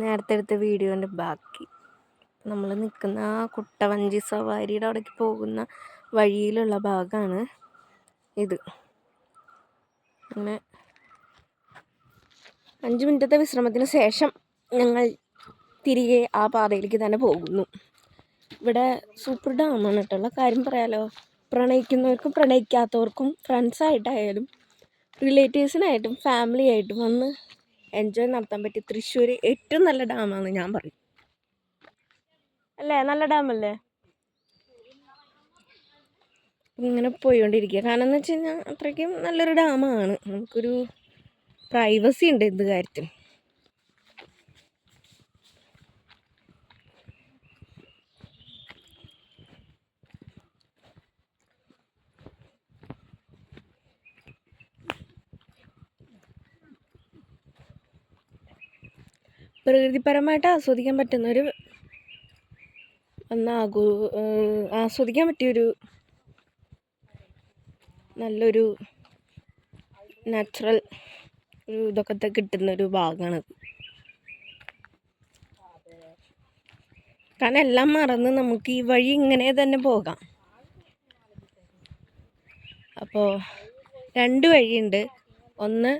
നേരത്തെ എടുത്ത വീഡിയോൻ്റെ ബാക്കി. നമ്മൾ നിൽക്കുന്ന ആ കുട്ടവഞ്ചി സവാരിയുടെ അവിടേക്ക് പോകുന്ന വഴിയിലുള്ള ഭാഗമാണ് ഇത്. അങ്ങനെ 5 മിനിറ്റത്തെ വിശ്രമത്തിന് ശേഷം ഞങ്ങൾ തിരികെ ആ പാതയിലേക്ക് തന്നെ പോകുന്നു. ഇവിടെ സൂപ്പർ ഡാമാണ് കേട്ടുള്ള കാര്യം പറയാലോ. പ്രണയിക്കുന്നവർക്കും പ്രണയിക്കാത്തവർക്കും ഫ്രണ്ട്സായിട്ടായാലും റിലേറ്റീവ്സിനായിട്ടും ഫാമിലി ആയിട്ടും വന്ന് എൻജോയ് നടത്താൻ പറ്റിയ തൃശ്ശൂർ ഏറ്റവും നല്ല ഡാമാണ് ഞാൻ പറയും. അല്ലേ, നല്ല ഡാമല്ലേ? ഇങ്ങനെ പോയിക്കൊണ്ടിരിക്കുക. കാരണം എന്ന് വെച്ച് കഴിഞ്ഞാൽ അത്രയ്ക്കും നല്ലൊരു ഡാമാണ്. നമുക്കൊരു പ്രൈവസി ഉണ്ട് എന്ത് കാര്യത്തിലും. പ്രകൃതിപരമായിട്ട് ആസ്വദിക്കാൻ പറ്റുന്നൊരു ആസ്വദിക്കാൻ പറ്റിയൊരു നല്ലൊരു നാച്ചുറൽ ഒരു ഇതൊക്കെ കിട്ടുന്നൊരു ഭാഗമാണത്. കാരണം എല്ലാം മറന്ന് നമുക്ക് ഈ വഴി ഇങ്ങനെ തന്നെ പോകാം. അപ്പോൾ 2 വഴിയുണ്ട്. ഒന്ന്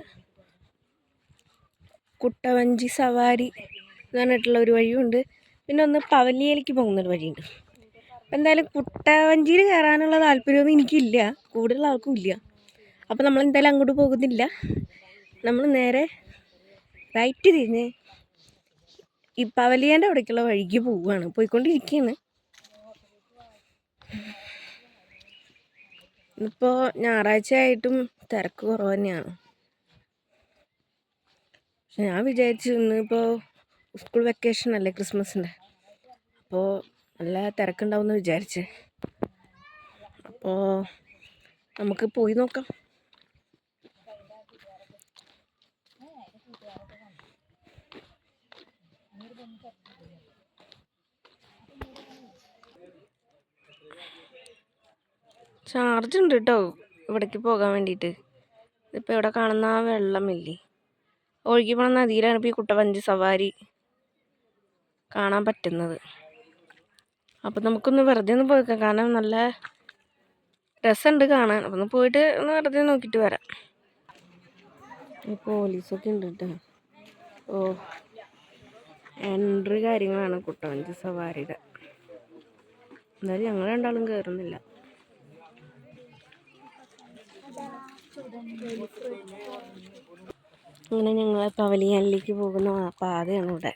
കുട്ടവഞ്ചി സവാരി എന്ന് പറഞ്ഞിട്ടുള്ള ഒരു വഴിയുണ്ട്, പിന്നെ ഒന്ന് പവലിയയിലേക്ക് പോകുന്നൊരു വഴിയുണ്ട്. എന്തായാലും കുട്ടവഞ്ചിയിൽ കയറാനുള്ള താല്പര്യമൊന്നും എനിക്കില്ല, കൂടുതൽ ആൾക്കും ഇല്ല. അപ്പോൾ നമ്മൾ എന്തായാലും അങ്ങോട്ട് പോകുന്നില്ല. നമ്മൾ നേരെ റൈറ്റ് തിരിഞ്ഞ് ഈ പവലിയൻ്റെ അവിടേക്കുള്ള വഴിക്ക് പോയിക്കൊണ്ടിരിക്കുകയാണ്. ഇപ്പോൾ ഞായറാഴ്ച ആയിട്ടും തിരക്ക് കുറവ് തന്നെയാണ്. പക്ഷെ ഞാൻ വിചാരിച്ചു ഇന്നിപ്പോൾ സ്കൂൾ വെക്കേഷൻ അല്ലേ, ക്രിസ്മസിൻ്റെ, അപ്പോൾ നല്ല തിരക്കുണ്ടാവും എന്ന് വിചാരിച്ച്. അപ്പോൾ നമുക്ക് പോയി നോക്കാം. ചാർജ് ഉണ്ട് കേട്ടോ ഇവിടേക്ക് പോകാൻ വേണ്ടിയിട്ട്. ഇപ്പോൾ ഇവിടെ കാണുന്ന ആ വെള്ളമില്ലേ, ഒഴുകി പോണ നദിയിലാണ് ഇപ്പോൾ ഈ കുട്ടവഞ്ചി സവാരി കാണാൻ പറ്റുന്നത്. അപ്പോൾ നമുക്കൊന്ന് വെറുതെ ഒന്ന് പോയിക്കാം, കാരണം നല്ല രസമുണ്ട് കാണാൻ. അപ്പം ഒന്ന് പോയിട്ട് ഒന്ന് വെറുതെ നോക്കിയിട്ട് വരാം. പോലീസൊക്കെ ഉണ്ട് കേട്ടോ. എൻട്രി കാര്യങ്ങളാണ് കുട്ടവഞ്ചി സവാരിയുടെ. എന്തായാലും ഞങ്ങൾ രണ്ടാളും കയറുന്നില്ല. അങ്ങനെ ഞങ്ങൾ പവലിയനിലേക്ക് പോകുന്ന പാതയാണ് ഇവിടെ.